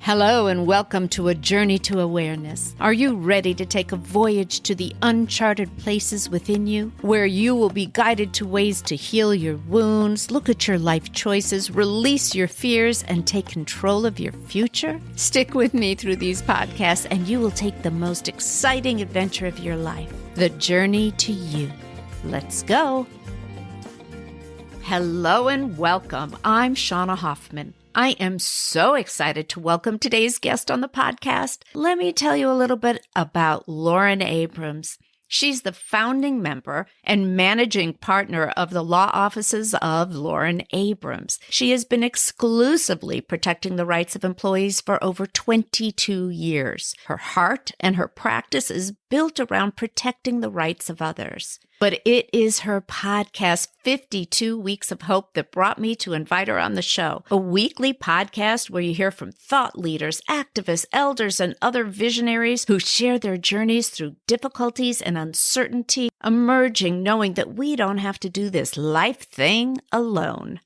Hello and welcome to A Journey to Awareness. Are you ready to take a voyage to the uncharted places within you, where you will be guided to ways to heal your wounds, look at your life choices, release your fears, and take control of your future? Stick with me through these podcasts and you will take the most exciting adventure of your life, the journey to you. Let's go. Hello and welcome. I'm Shauna Hoffman. I am so excited to welcome today's guest on the podcast. Let me tell you a little bit about Lauren Abrams. She's the founding member and managing partner of the law offices of Lauren Abrams. She has been exclusively protecting the rights of employees for over 22 years. Her heart and her practice is built around protecting the rights of others. But it is her podcast, 52 Weeks of Hope, that brought me to invite her on the show. A weekly podcast where you hear from thought leaders, activists, elders, and other visionaries who share their journeys through difficulties and uncertainty, emerging knowing that we don't have to do this life thing alone.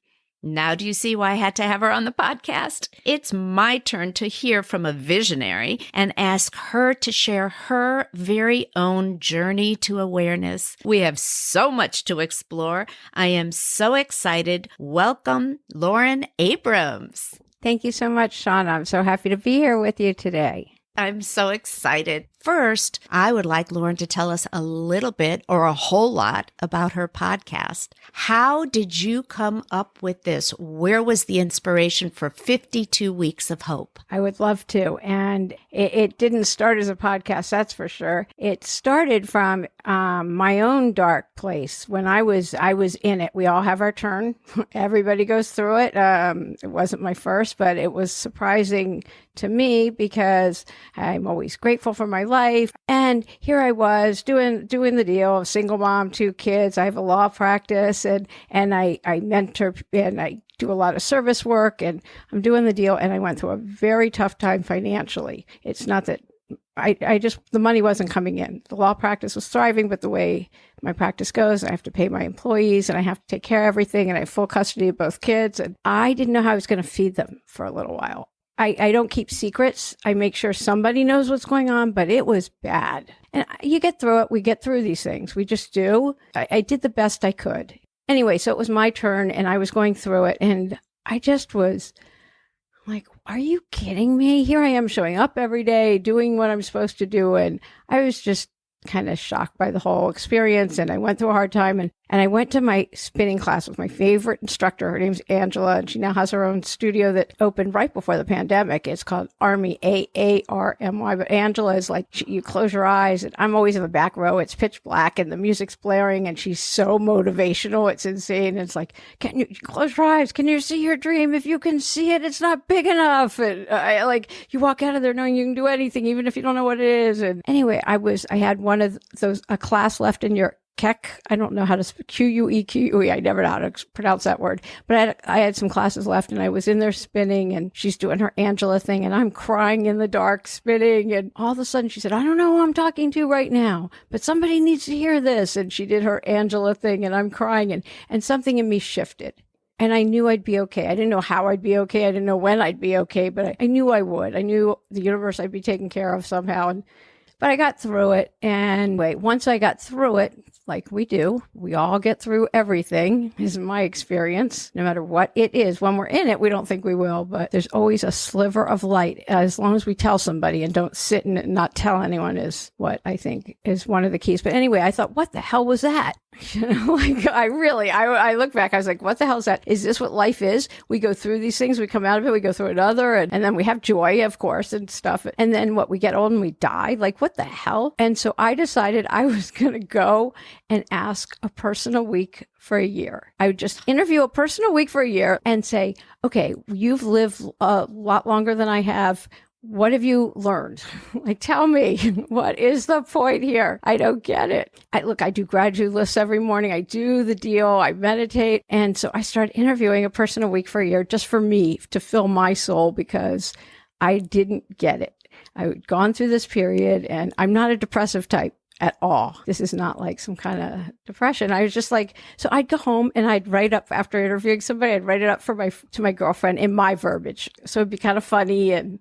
Now do you see why I had to have her on the podcast? It's my turn to hear from a visionary and ask her to share her very own journey to awareness. We have so much to explore. I am so excited. Welcome, Lauren Abrams. Thank you so much, Shauna. I'm so happy to be here with you today. I'm so excited. First, I would like Lauren to tell us a little bit or a whole lot about her podcast. How did you come up with this? Where was the inspiration for 52 Weeks of Hope? I would love to. And it didn't start as a podcast, that's for sure. It started from my own dark place when I was in it. We all have our turn. Everybody goes through it. It wasn't my first, but it was surprising to me because I'm always grateful for my life. And here I was doing the deal of single mom, 2 kids. I have a law practice and I mentor and I do a lot of service work and I'm doing the deal. And I went through a very tough time financially. It's not that the money wasn't coming in. The law practice was thriving, but the way my practice goes, I have to pay my employees and I have to take care of everything. And I have full custody of both kids. And I didn't know how I was going to feed them for a little while. I don't keep secrets. I make sure somebody knows what's going on, but it was bad. And you get through it. We get through these things. We just do. I did the best I could. Anyway, so it was my turn and I was going through it and I just was like, are you kidding me? Here I am showing up every day, doing what I'm supposed to do. And I was just kind of shocked by the whole experience. And I went through a hard time and I went to my spinning class with my favorite instructor. Her name's Angela, and she now has her own studio that opened right before the pandemic. It's called Army, AARMY. But Angela is like, you close your eyes, and I'm always in the back row. It's pitch black, and the music's blaring, and she's so motivational. It's insane. It's like, can you close your eyes? Can you see your dream? If you can see it, it's not big enough. And you walk out of there knowing you can do anything, even if you don't know what it is. And anyway, I had one of those, a class left in your Keck. I don't know how to speak QUEQUE. I never know how to pronounce that word. But I had some classes left and I was in there spinning and she's doing her Angela thing and I'm crying in the dark spinning. And all of a sudden she said, I don't know who I'm talking to right now, but somebody needs to hear this. And she did her Angela thing and I'm crying and something in me shifted. And I knew I'd be okay. I didn't know how I'd be okay. I didn't know when I'd be okay, but I knew I would. I knew the universe I'd be taken care of somehow. But I got through it. And once I got through it, like we do, we all get through everything, is my experience, no matter what it is. When we're in it, we don't think we will, but there's always a sliver of light. As long as we tell somebody and don't sit and not tell anyone is what I think is one of the keys. But anyway, I thought, what the hell was that? I look back, I was like, what the hell is that? Is this what life is? We go through these things, we come out of it, we go through another, and then we have joy, of course, and stuff. And then we get old and we die. Like, what the hell? And so I decided I was going to go and ask a person a week for a year. I would just interview a person a week for a year and say, okay, you've lived a lot longer than I have. What have you learned? Tell me, what is the point here? I don't get it. I do gratitude lists every morning. I do the deal. I meditate. And so I started interviewing a person a week for a year just for me to fill my soul because I didn't get it. I had gone through this period and I'm not a depressive type at all. This is not like some kind of depression. I was just like, so I'd go home and I'd write up after interviewing somebody, I'd write it up to my girlfriend in my verbiage. So it'd be kind of funny and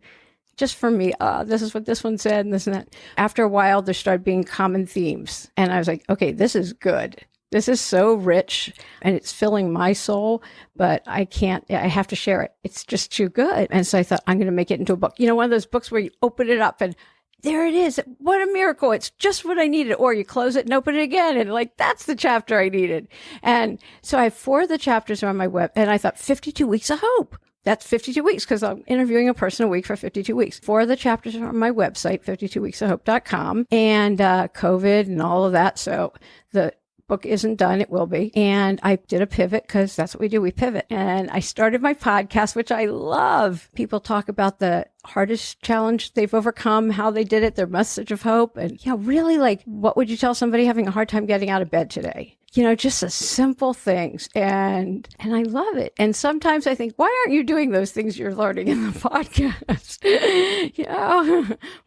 just for me. This is what this one said and this and that. After a while, there started being common themes. And I was like, okay, this is good. This is so rich and it's filling my soul, but I have to share it. It's just too good. And so I thought, I'm going to make it into a book. One of those books where you open it up and there it is. What a miracle. It's just what I needed. Or you close it and open it again. And that's the chapter I needed. And so I have 4 of the chapters on my web. And I thought 52 weeks of hope. That's 52 weeks because I'm interviewing a person a week for 52 weeks. 4 of the chapters are on my website, 52weeksofhope.com, and COVID and all of that. So the book isn't done. It will be. And I did a pivot because that's what we do. We pivot. And I started my podcast, which I love. People talk about the hardest challenge they've overcome, how they did it, their message of hope. And, really what would you tell somebody having a hard time getting out of bed today? Just the simple things. And I love it. And sometimes I think, why aren't you doing those things you're learning in the podcast?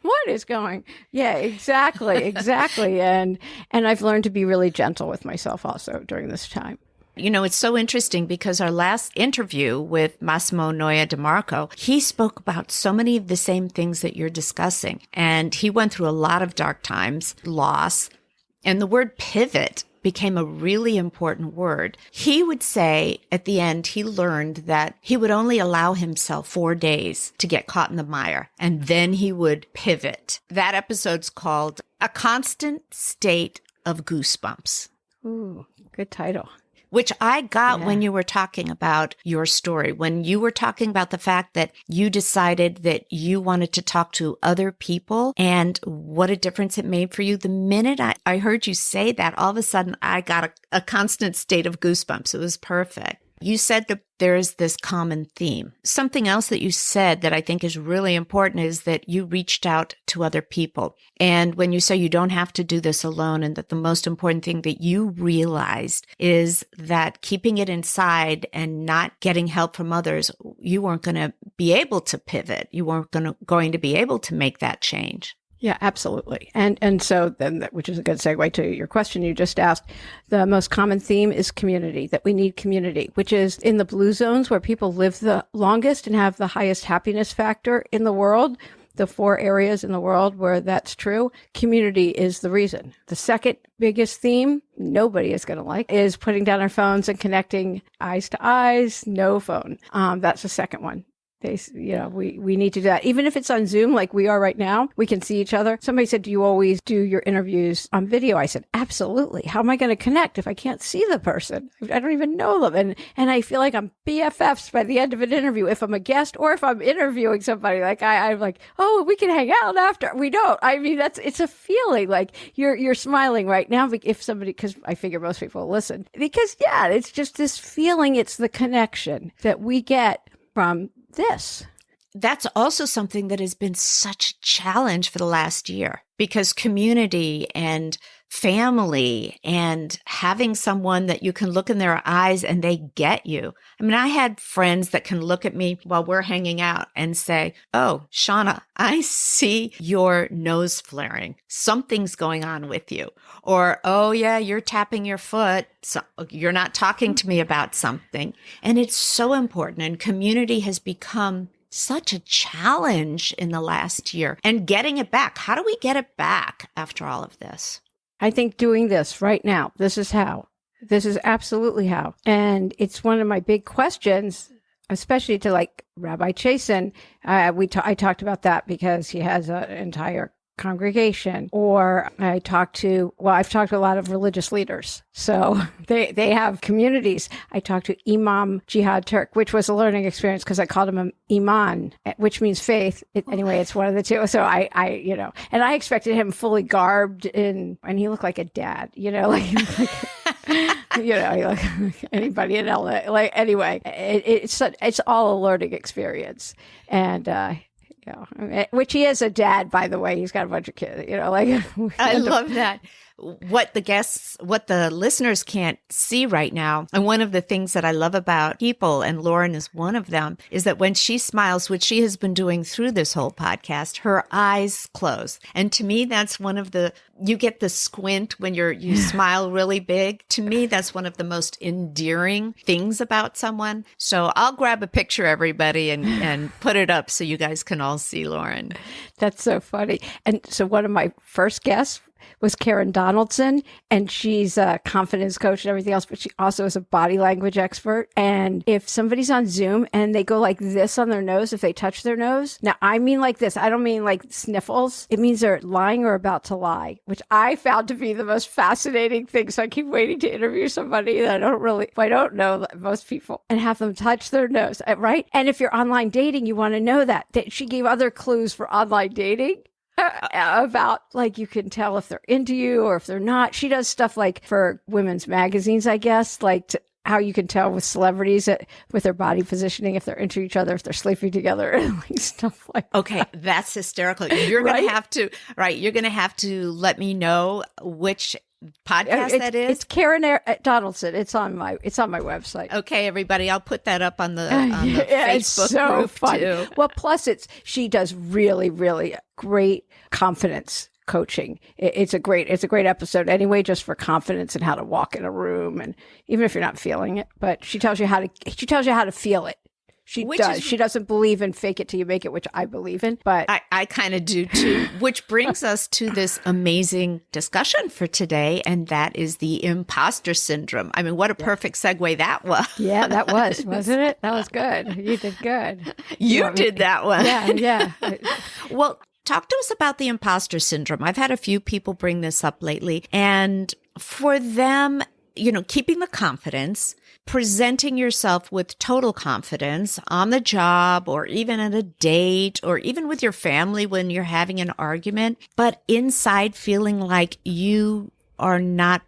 What is going? Yeah, exactly. And I've learned to be really gentle with myself also during this time. It's so interesting because our last interview with Massimo Noia DeMarco, he spoke about so many of the same things that you're discussing. And he went through a lot of dark times, loss, and the word pivot became a really important word. He would say at the end, he learned that he would only allow himself 4 days to get caught in the mire, and then he would pivot. That episode's called A Constant State of Goosebumps. Ooh, good title. Which I got when you were talking about your story, when you were talking about the fact that you decided that you wanted to talk to other people and what a difference it made for you. The minute I heard you say that, all of a sudden I got a constant state of goosebumps. It was perfect. You said that there is this common theme. Something else that you said that I think is really important is that you reached out to other people. And when you say you don't have to do this alone, and that the most important thing that you realized is that keeping it inside and not getting help from others, you weren't going to be able to pivot. You weren't going to be able to make that change. Yeah, absolutely. And so then, which is a good segue to your question you just asked, the most common theme is community, that we need community, which is in the blue zones where people live the longest and have the highest happiness factor in the world. The 4 areas in the world where that's true, community is the reason. The second biggest theme, nobody is going to like, is putting down our phones and connecting eyes to eyes, no phone. That's the second one. We need to do that. Even if it's on Zoom, like we are right now, we can see each other. Somebody said, do you always do your interviews on video? I said, absolutely. How am I going to connect if I can't see the person? I don't even know them. And I feel like I'm BFFs by the end of an interview if I'm a guest or if I'm interviewing somebody. I'm like, oh, we can hang out after. We don't. I mean, it's a feeling like you're smiling right now if somebody, because I figure most people will listen. Because, it's just this feeling. It's the connection that we get from this. That's also something that has been such a challenge for the last year, because community and family and having someone that you can look in their eyes and they get you. I mean, I had friends that can look at me while we're hanging out and say, oh, Shauna, I see your nose flaring. Something's going on with you. Or, oh, yeah, you're tapping your foot. So you're not talking to me about something. And it's so important. And community has become such a challenge in the last year. And getting it back. How do we get it back after all of this? I think doing this right now, this is how. This is absolutely how. And it's one of my big questions, especially to Rabbi Chasen. I talked about that because he has an entire congregation. Or I've talked to a lot of religious leaders. So they have communities. I talked to Imam Jihad Turk, which was a learning experience because I called him an Iman, which means faith. Anyway, it's one of the two. So I and I expected him fully garbed and he looked like a dad, like anybody in LA. Anyway, it's all a learning experience. And, which he is a dad, by the way. He's got a bunch of kids, I love that. What the listeners can't see right now, and one of the things that I love about people, and Lauren is one of them, is that when she smiles, which she has been doing through this whole podcast, her eyes close. And to me, that's one of the you get the squint when you smile really big. To me, that's one of the most endearing things about someone. So I'll grab a picture, everybody, and put it up so you guys can all see Lauren. That's so funny. And so one of my first guests was Karen Donaldson, and she's a confidence coach and everything else, but she also is a body language expert. And if somebody's on Zoom and they go like this on their nose, if they touch their nose, now I mean like this, I don't mean like sniffles. It means they're lying or about to lie, which I found to be the most fascinating thing. So I keep waiting to interview somebody that I don't know most people, and have them touch their nose, right? And if you're online dating, you want to know that she gave other clues for online dating. About like you can tell if they're into you or if they're not. She does stuff like for women's magazines, I guess, like how you can tell with celebrities with their body positioning if they're into each other, if they're sleeping together, and like stuff like okay, that. That's hysterical. You're going to have to, right? You're going to have to let me know which podcast that is. It's Karen Donaldson. It's on my website. Okay, everybody, I'll put that up on the Facebook it's so group fun. Too. Well, plus she does really, really great confidence coaching. It's a great episode anyway, just for confidence and how to walk in a room, and even if you're not feeling it, but she tells you how to feel it. She doesn't believe in fake it till you make it, which I believe in, but I kind of do too, which brings us to this amazing discussion for today. And that is the imposter syndrome. I mean, what a perfect segue that was. Yeah, that was, wasn't it? That was good. You did good. You did that one. Yeah. Well, talk to us about the imposter syndrome. I've had a few people bring this up lately, and for them, keeping the confidence, presenting yourself with total confidence on the job or even at a date or even with your family when you're having an argument, but inside feeling like you are not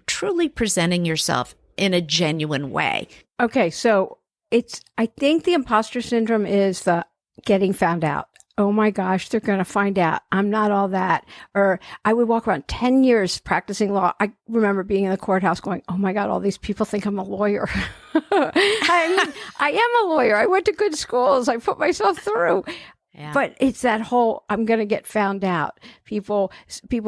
truly presenting yourself in a genuine way. Okay, so I think the imposter syndrome is the getting found out. Oh my gosh, they're going to find out I'm not all that. Or I would walk around 10 years practicing law. I remember being in the courthouse going, oh my God, all these people think I'm a lawyer. I am a lawyer. I went to good schools. I put myself through. Yeah. But it's that whole, I'm going to get found out. People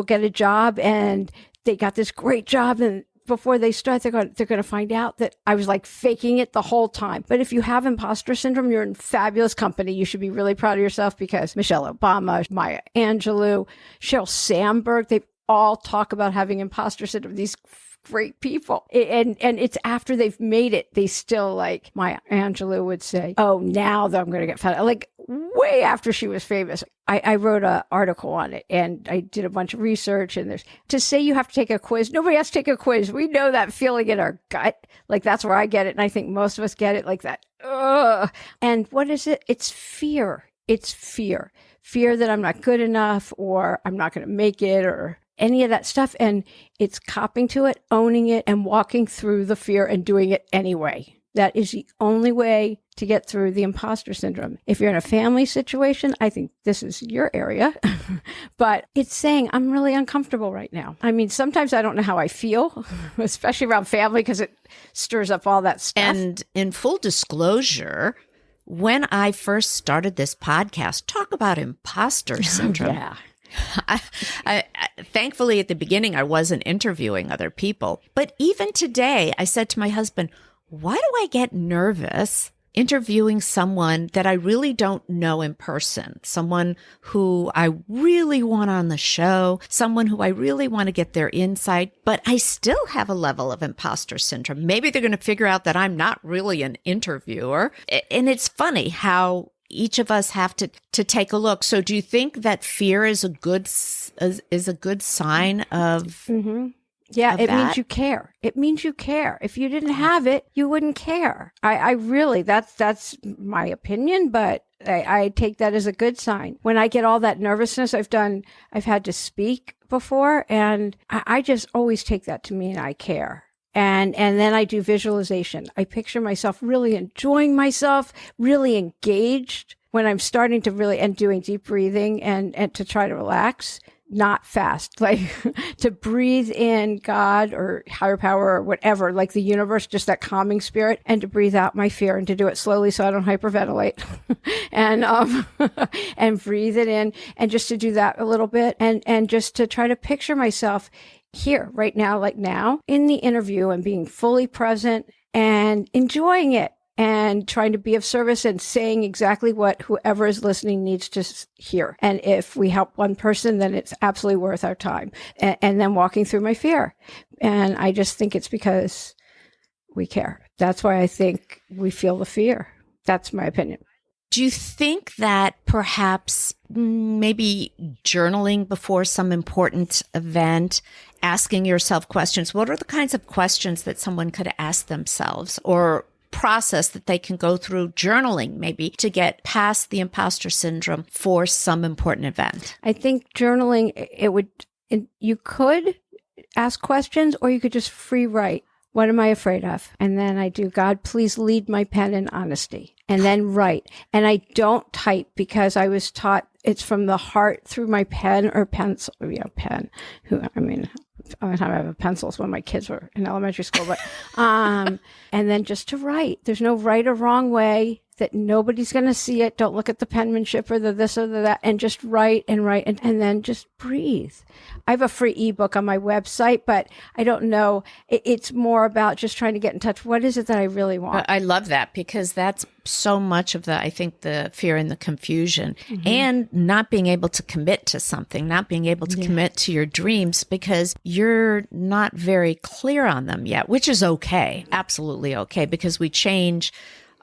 get a job and they got this great job, and before they start, they're going to find out that I was like faking it the whole time. But if you have imposter syndrome, you're in fabulous company. You should be really proud of yourself, because Michelle Obama, Maya Angelou, Sheryl Sandberg, they all talk about having imposter syndrome. These great people. And it's after they've made it, they still, like Maya Angelou would say, oh, now that I'm going to get found out. Like way after she was famous. I wrote an article on it, and I did a bunch of research, and to say you have to take a quiz. Nobody has to take a quiz. We know that feeling in our gut. Like that's where I get it. And I think most of us get it like that. Ugh. And what is it? It's fear. It's fear. Fear that I'm not good enough, or I'm not going to make it, or any of that stuff. And it's copping to it, owning it, and walking through the fear and doing it anyway. That is the only way to get through the imposter syndrome. If you're in a family situation, I think this is your area, but it's saying, I'm really uncomfortable right now. I mean, sometimes I don't know how I feel, especially around family, because it stirs up all that stuff. And in full disclosure, when I first started this podcast, talk about imposter syndrome. Yeah. I thankfully, at the beginning, I wasn't interviewing other people. But even today, I said to my husband, why do I get nervous interviewing someone that I really don't know in person? Someone who I really want on the show, someone who I really want to get their insight, but I still have a level of imposter syndrome. Maybe they're going to figure out that I'm not really an interviewer. And it's funny how each of us have to take a look. So do you think that fear is a good sign of... Mm-hmm. Yeah, it means you care. It means you care. If you didn't have it, you wouldn't care. I really, that's my opinion, but I take that as a good sign. When I get all that nervousness, I've had to speak before, and I just always take that to mean I care. And then I do visualization. I picture myself really enjoying myself, really engaged when I'm starting to really, and doing deep breathing and to try to relax. not fast, like to breathe in God or higher power or whatever, like the universe, just that calming spirit, and to breathe out my fear and to do it slowly so I don't hyperventilate and, and breathe it in, and just to do that a little bit, and just to try to picture myself here right now, like now in the interview, and being fully present and enjoying it, and trying to be of service and saying exactly what whoever is listening needs to hear. And if we help one person, then it's absolutely worth our time. And then walking through my fear. And I just think it's because we care. That's why I think we feel the fear. That's my opinion. Do you think that perhaps maybe journaling before some important event, asking yourself questions, what are the kinds of questions that someone could ask themselves, or process that they can go through journaling maybe to get past the imposter syndrome for some important event? I think journaling, you could ask questions, or you could just free write. What am I afraid of? And then I do, God, please lead my pen in honesty, and then write. And I don't type because I was taught it's from the heart through my pen or pencil. Yeah, pen. The only time I have pencils when my kids were in elementary school, but, and then just to write. There's no right or wrong way, that nobody's going to see it. Don't look at the penmanship or the this or the that, and just write and write, and then just breathe. I have a free ebook on my website, but I don't know. It's more about just trying to get in touch. What is it that I really want? I love that, because that's so much of I think the fear and the confusion, and not being able to commit to something, not being able to commit to your dreams because you're not very clear on them yet, which is okay. Absolutely okay, because we change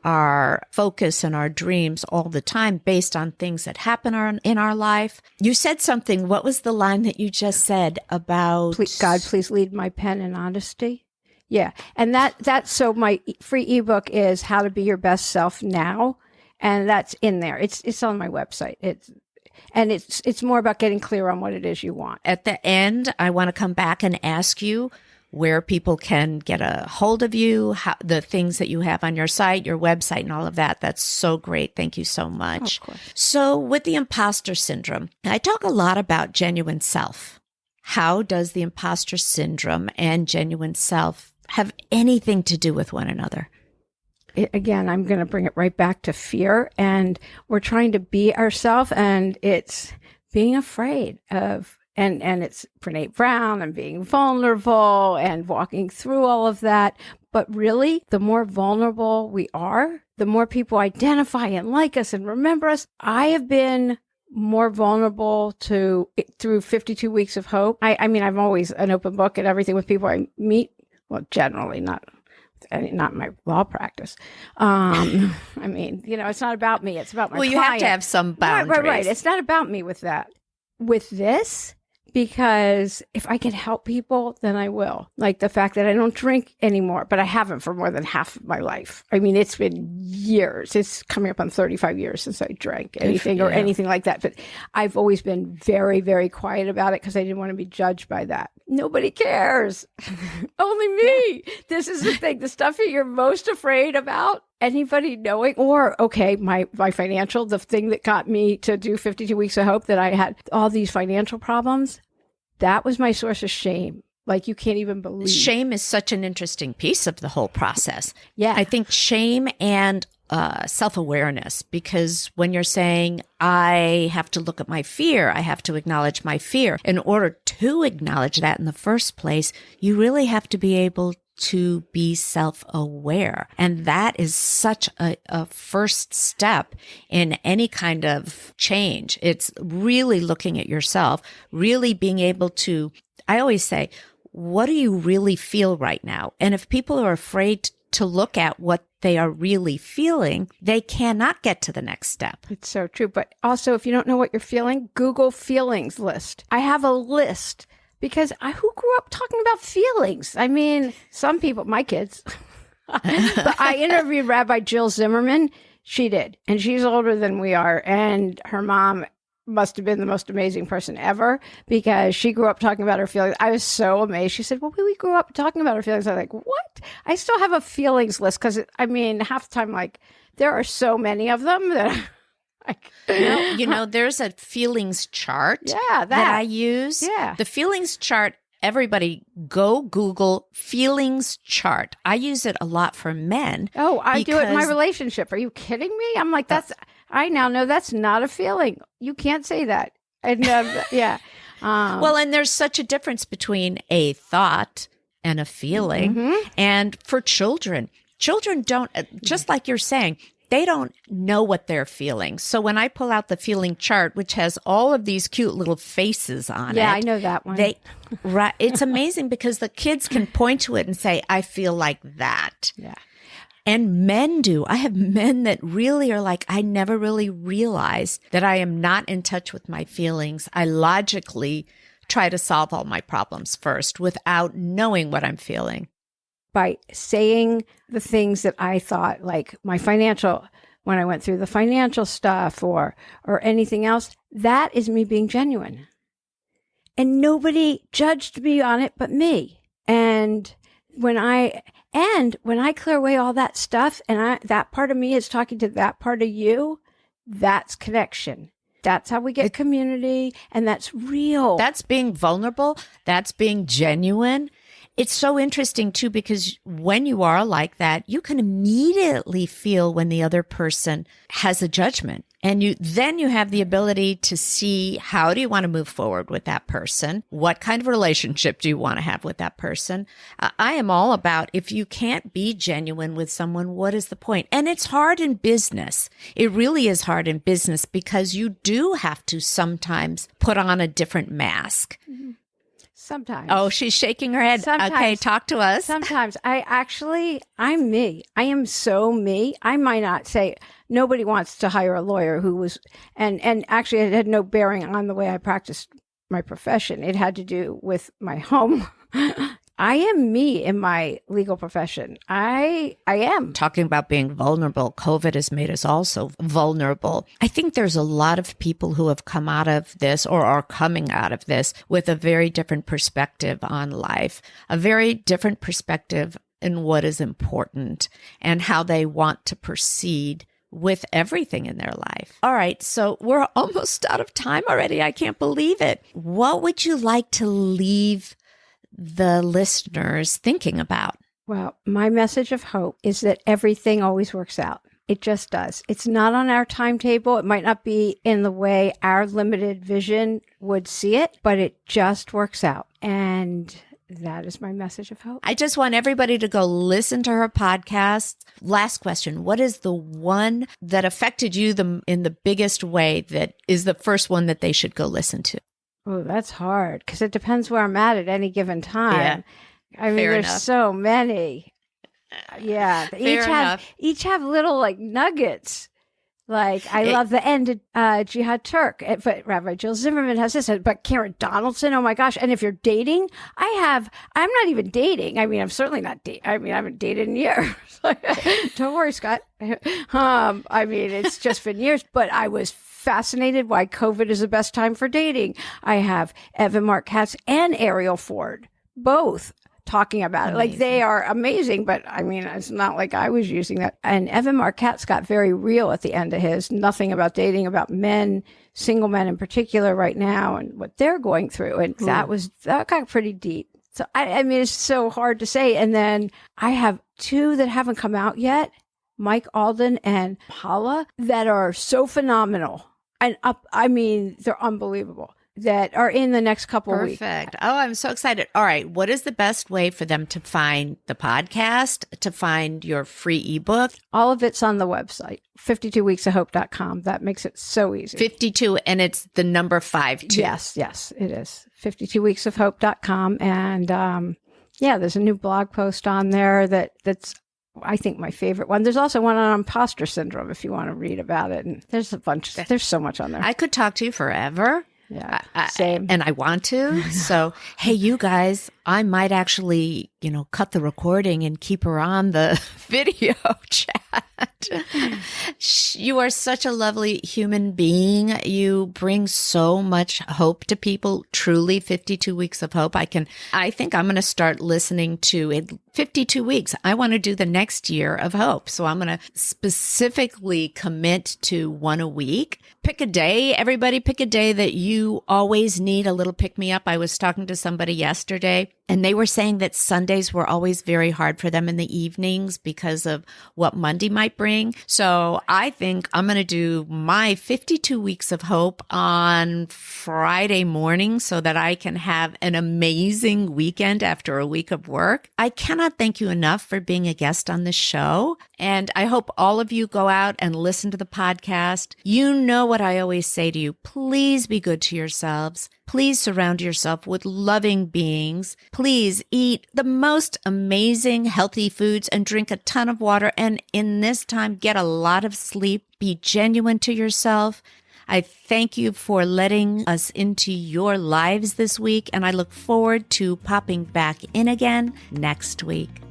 our focus and our dreams all the time based on things that happen in our life. You said something. What was the line that you just said about God, please lead my pen in honesty? Yeah. And that's so my free ebook is How to Be Your Best Self Now. And that's in there. It's on my website. It's more about getting clear on what it is you want. At the end, I want to come back and ask you where people can get a hold of you, the things that you have on your site, your website, and all of that. That's so great. Thank you so much. Of course. So with the imposter syndrome, I talk a lot about genuine self. How does the imposter syndrome and genuine self have anything to do with one another? Again, I'm going to bring it right back to fear, and we're trying to be ourselves, and it's being afraid of, and it's Brené Brown and being vulnerable and walking through all of that. But really, the more vulnerable we are, the more people identify and like us and remember us. I have been more vulnerable through 52 Weeks of Hope. I mean, I'm always an open book and everything with people I meet. Well, generally not my law practice. I mean, it's not about me. It's about my client. You have to have some boundaries. Right. It's not about me with that. With this, because if I can help people, then I will. Like the fact that I don't drink anymore, but I haven't for more than half of my life. I mean, it's been years. It's coming up on 35 years since I drank anything or anything like that. But I've always been very, very quiet about it because I didn't want to be judged by that. Nobody cares. Only me. Yeah. This is the thing. The stuff that you're most afraid about, anybody knowing, or my financial, the thing that got me to do 52 Weeks of Hope, that I had all these financial problems, that was my source of shame. Like, you can't even believe. Shame is such an interesting piece of the whole process. Yeah. I think shame and self-awareness, because when you're saying, I have to look at my fear, I have to acknowledge my fear. In order to acknowledge that in the first place, you really have to be able to be self-aware. And that is such a first step in any kind of change. It's really looking at yourself, really being able to, I always say, what do you really feel right now? And if people are afraid to look at what they are really feeling, they cannot get to the next step. It's so true. But also, if you don't know what you're feeling, Google feelings list. I have a list. Because who grew up talking about feelings? I mean, some people, my kids. But I interviewed Rabbi Jill Zimmerman. She did. And she's older than we are. And her mom must have been the most amazing person ever, because she grew up talking about her feelings. I was so amazed. She said, well, we grew up talking about our feelings. I was like, what? I still have a feelings list because, half the time, there are so many of them that There's a feelings chart that I use. Yeah. The feelings chart, everybody go Google feelings chart. I use it a lot for men. Oh, I do it in my relationship. Are you kidding me? I'm like, I now know that's not a feeling. You can't say that. And yeah. Well, and there's such a difference between a thought and a feeling. And for children don't, just like you're saying, they don't know what they're feeling. So when I pull out the feeling chart, which has all of these cute little faces on it. Yeah, I know that one. It's amazing because the kids can point to it and say, I feel like that. Yeah. And men do. I have men that really are like, I never really realized that I am not in touch with my feelings. I logically try to solve all my problems first without knowing what I'm feeling. By saying the things that I thought, like my financial, when I went through the financial stuff or anything else, that is me being genuine. And nobody judged me on it but me. And when I clear away all that stuff and that part of me is talking to that part of you, that's connection. That's how we get community, and that's real. That's being vulnerable. That's being genuine. It's so interesting, too, because when you are like that, you can immediately feel when the other person has a judgment. And then you have the ability to see, how do you want to move forward with that person? What kind of relationship do you want to have with that person? I am all about, if you can't be genuine with someone, what is the point? And it's hard in business. It really is hard in business because you do have to sometimes put on a different mask. Mm-hmm. Sometimes. Oh, she's shaking her head. Sometimes. Okay, talk to us. Sometimes. I'm me. I am so me. I might not say, nobody wants to hire a lawyer who was, and actually it had no bearing on the way I practiced my profession. It had to do with my home. I am me in my legal profession. I am. Talking about being vulnerable, COVID has made us also vulnerable. I think there's a lot of people who have come out of this or are coming out of this with a very different perspective on life, a very different perspective in what is important and how they want to proceed with everything in their life. All right, so we're almost out of time already. I can't believe it. What would you like to leave the listeners thinking about? Well, my message of hope is that everything always works out. It just does. It's not on our timetable. It might not be in the way our limited vision would see it, but it just works out. And that is my message of hope. I just want everybody to go listen to her podcast. Last question. What is the one that affected you in the biggest way that is the first one that they should go listen to? Oh, that's hard because it depends where I'm at any given time. Yeah. I mean, there's so many. Yeah. Each have little like nuggets. Like, I love the end of Jihad Turk. But Rabbi Jill Zimmerman has this, but Karen Donaldson, oh my gosh. And if you're dating, I'm not even dating. I mean, I'm certainly not dating. I mean, I haven't dated in years. Don't worry, Scott. I mean, it's just been years, but I was fascinated why COVID is the best time for dating. I have Evan Mark Katz and Ariel Ford, both talking about it. Like, they are amazing, but I mean, it's not like I was using that. And Evan Mark Katz got very real at the end of his, nothing about dating, about men, single men in particular right now and what they're going through. And that got pretty deep. So I mean, it's so hard to say. And then I have two that haven't come out yet, Mike Alden and Hala, that are so phenomenal. And I mean, they're unbelievable, that are in the next couple of weeks. Perfect. Oh, I'm so excited. All right. What is the best way for them to find the podcast, to find your free ebook? All of it's on the website, 52weeksofhope.com. That makes it so easy. 52, and it's the number 5 too. Yes, it is. 52weeksofhope.com. And there's a new blog post on there that's, I think, my favorite one. There's also one on imposter syndrome if you want to read about it. And there's so much on there. I could talk to you forever. Yeah. Same. And I want to. So, hey, you guys, I might actually, cut the recording and keep her on the video chat. You are such a lovely human being. You bring so much hope to people. Truly 52 weeks of hope. I think I'm going to start listening to it. 52 weeks. I want to do the next year of hope. So I'm going to specifically commit to one a week. Pick a day. Everybody pick a day that you always need a little pick me up. I was talking to somebody yesterday and they were saying that Sundays were always very hard for them in the evenings because of what Monday might bring. So I think I'm going to do my 52 weeks of hope on Friday morning so that I can have an amazing weekend after a week of work. I cannot thank you enough for being a guest on this show. And I hope all of you go out and listen to the podcast. You know what I always say to you. Please be good to yourselves. Please surround yourself with loving beings. Please eat the most amazing healthy foods and drink a ton of water. And in this time, get a lot of sleep. Be genuine to yourself. I thank you for letting us into your lives this week. And I look forward to popping back in again next week.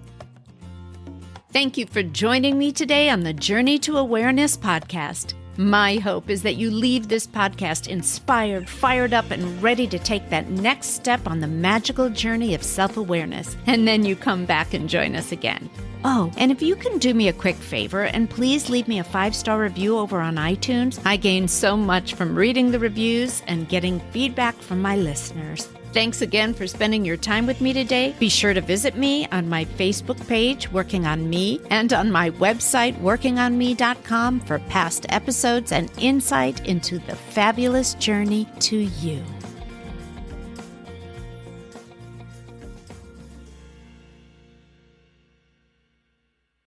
Thank you for joining me today on the Journey to Awareness podcast. My hope is that you leave this podcast inspired, fired up, and ready to take that next step on the magical journey of self-awareness. And then you come back and join us again. Oh, and if you can do me a quick favor and please leave me a 5-star review over on iTunes. I gain so much from reading the reviews and getting feedback from my listeners. Thanks again for spending your time with me today. Be sure to visit me on my Facebook page, Working on Me, and on my website, workingonme.com, for past episodes and insight into the fabulous journey to you.